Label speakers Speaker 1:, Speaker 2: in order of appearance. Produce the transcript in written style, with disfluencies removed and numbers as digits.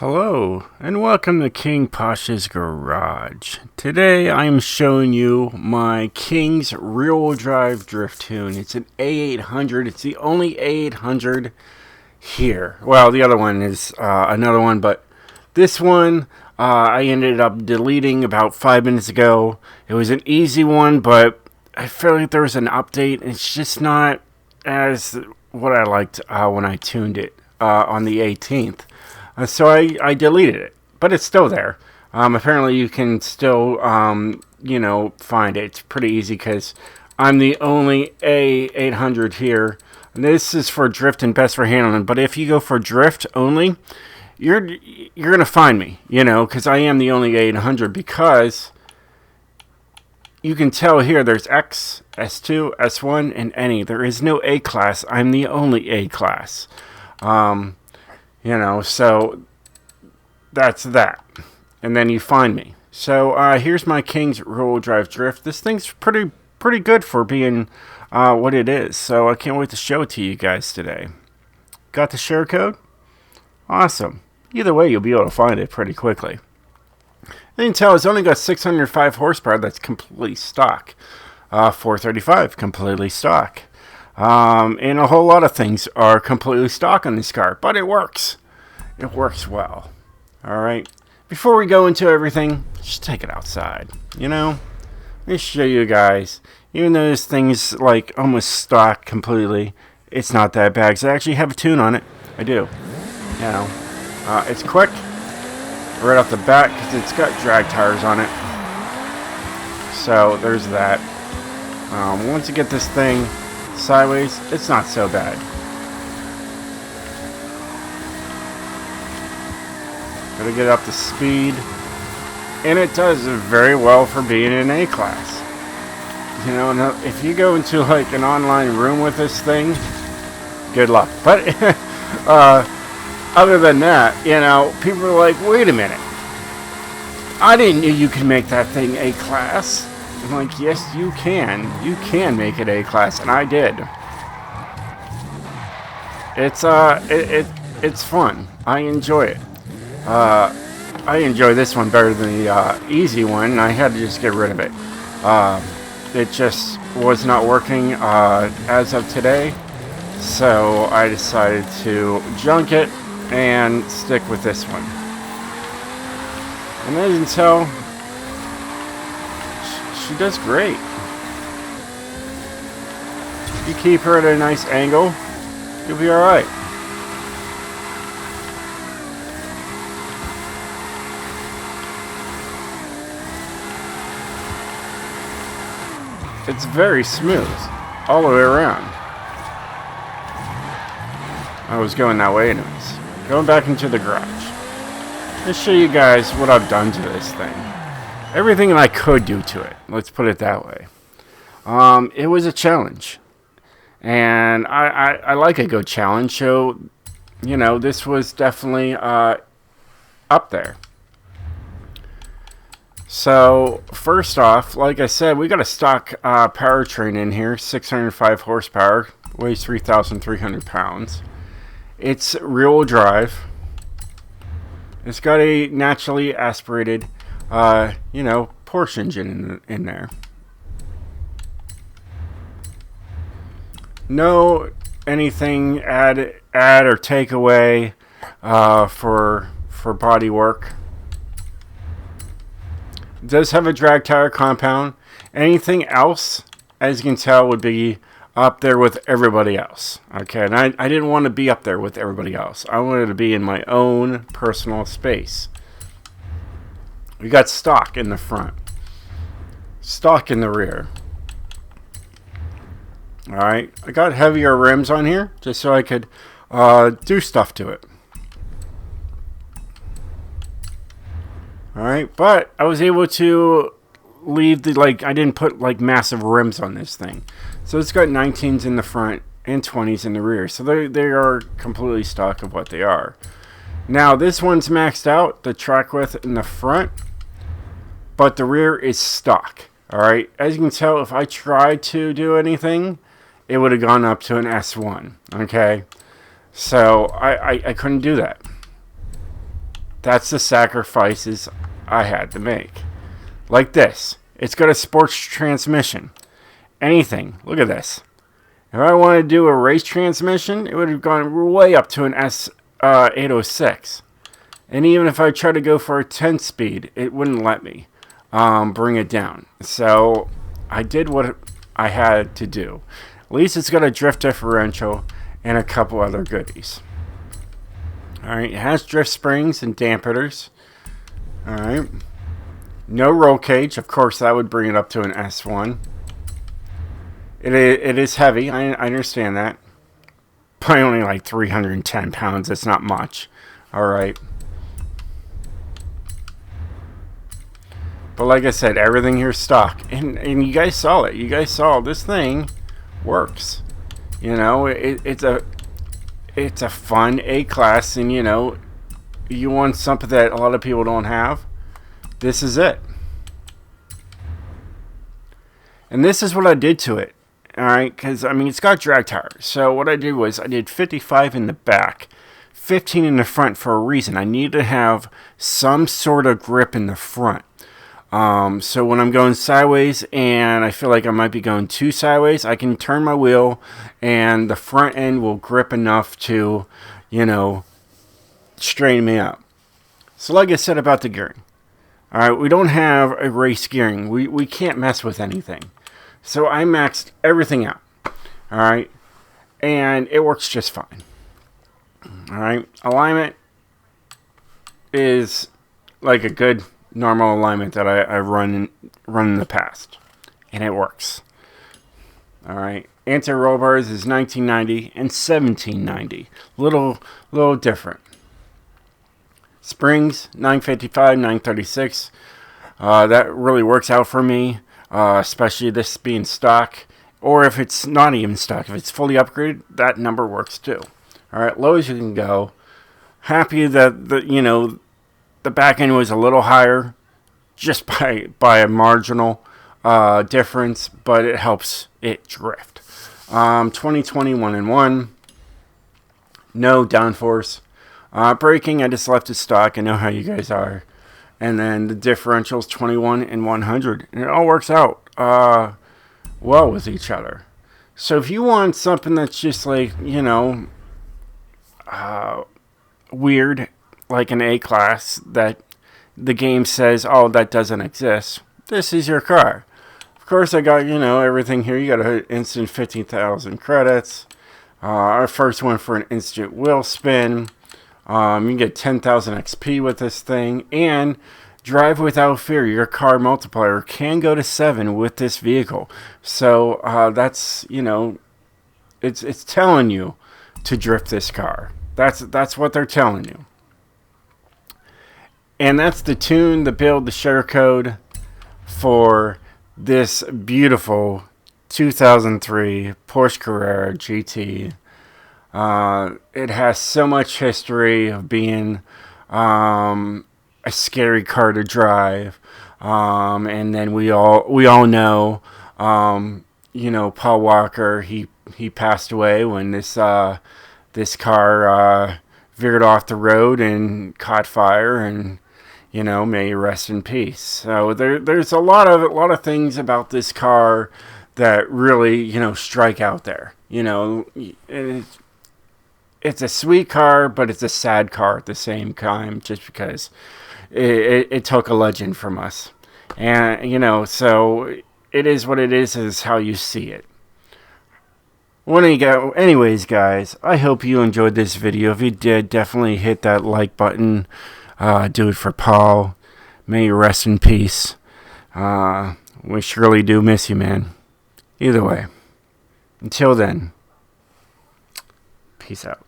Speaker 1: Hello, and welcome to King Pasha's Garage. Today I'm showing you my King's rear-wheel drive drift tune. It's an A800. It's the only A800 here. Well, the other one is another one, but this one I ended up deleting about 5 minutes ago. It was an easy one, but I feel like there was an update. It's just not as what I liked when I tuned it on the 18th. So I deleted it, but it's still there. Apparently you can still, find it. It's pretty easy because I'm the only A800 here. And this is for drift and best for handling. But if you go for drift only, you're going to find me, because I am the only A800 because you can tell here there's X, S2, S1, and any. There is no A class. I'm the only A class. So that's that. And then you find me. So here's my King's rear-wheel drive drift. This thing's pretty good for being what it is. So I can't wait to show it to you guys today. Got the share code? Awesome. Either way, you'll be able to find it pretty quickly. And you can tell it's only got 605 horsepower. That's completely stock. 435, completely stock. And a whole lot of things are completely stock on this car, but it works. It works well. Alright. Before we go into everything, just take it outside. Let me show you guys. Even though this thing's like almost stock completely, it's not that bad. 'Cause I actually have a tune on it. I do. It's quick. Right off the bat, because it's got drag tires on it. So, there's that. Once you get this thing sideways, it's not so bad. Gotta get up to speed, and it does very well for being in A class. If you go into like an online room with this thing, good luck. But other than that, people are like, wait a minute, I didn't know you could make that thing A class. I'm like, yes, you can. You can make it A class, and I did. It's fun. I enjoy it. I enjoy this one better than the easy one. I had to just get rid of it. It just was not working as of today, so I decided to junk it and stick with this one. And as you can tell, she does great. You keep her at a nice angle, you'll be alright. It's very smooth all the way around. I was going that way anyways. Going back into the garage. Let's show you guys what I've done to this thing. Everything I could do to it. Let's put it that way. It was a challenge. And I like a good challenge. So, this was definitely up there. So, first off, like I said, we got a stock powertrain in here. 605 horsepower. Weighs 3,300 pounds. It's rear-wheel drive. It's got a naturally aspirated Porsche engine in there. No anything add or take away for body work. It does have a drag tire compound. Anything else, as you can tell, would be up there with everybody else. Okay, and I didn't want to be up there with everybody else. I wanted to be in my own personal space. We got stock in the front, stock in the rear. Alright, I got heavier rims on here just so I could do stuff to it. Alright, but I was able to leave I didn't put massive rims on this thing. So it's got 19s in the front and 20s in the rear. So they are completely stock of what they are. Now this one's maxed out, the track width in the front, but the rear is stock. Alright, as you can tell, if I tried to do anything, it would have gone up to an S1. Okay, so I couldn't do that. that's the sacrifices I had to make. Like this. It's got a sports transmission. Anything. Look at this. If I wanted to do a race transmission, it would have gone way up to an A800. And even if I tried to go for a 10-speed, it wouldn't let me bring it down. So I did what I had to do. At least it's got a drift differential and a couple other goodies. Alright, it has drift springs and dampeners. Alright. No roll cage. Of course, that would bring it up to an S1. It is heavy. I understand that. Probably only like 310 pounds. That's not much. Alright. But like I said, everything here is stock. And you guys saw it. You guys saw this thing works. You know, it's a fun A-class. And, you know, you want something that a lot of people don't have. This is it. And this is what I did to it. Alright, because, I mean, it's got drag tires. So what I did was I did 55 in the back, 15 in the front for a reason. I need to have some sort of grip in the front. So when I'm going sideways and I feel like I might be going too sideways, I can turn my wheel and the front end will grip enough to, you know, straighten me out. So like I said about the gearing. Alright, we don't have a race gearing. We can't mess with anything. So I maxed everything out. Alright. And it works just fine. Alright. Alignment is like a good normal alignment that I run in the past. And it works. Alright. Anti-roll bars is 1990 and 1790. Little different. Springs 955, 936. That really works out for me. Especially this being stock, or if it's not even stock, if it's fully upgraded, that number works too. All right, low as you can go. Happy that the back end was a little higher, just by a marginal difference, but it helps it drift. 2021 and 1, no downforce. Braking, I just left it stock. I know how you guys are. And then the differentials 21 and 100. And it all works out well with each other. So if you want something that's just like, you know, weird, like an A-class, that the game says, oh, that doesn't exist, this is your car. Of course, I got, you know, everything here. You got an instant 15,000 credits. Our first one for an instant wheel spin. You can get 10,000 XP with this thing, and drive without fear. Your car multiplier can go to 7 with this vehicle. So that's, you know, it's telling you to drift this car. That's what they're telling you. And that's the tune, the build, the share code for this beautiful 2003 Porsche Carrera GT. It has so much history of being a scary car to drive, and then we all know, you know, Paul Walker. He passed away when this car veered off the road and caught fire, and you know, may he rest in peace. So there's a lot of things about this car that really, you know, strike out there. You know, it's a sweet car, but it's a sad car at the same time, just because it took a legend from us. And, you know, so it is what it is how you see it. Anyways, guys, I hope you enjoyed this video. If you did, definitely hit that like button. Do it for Paul. May you rest in peace. We surely do miss you, man. Either way. Until then, peace out.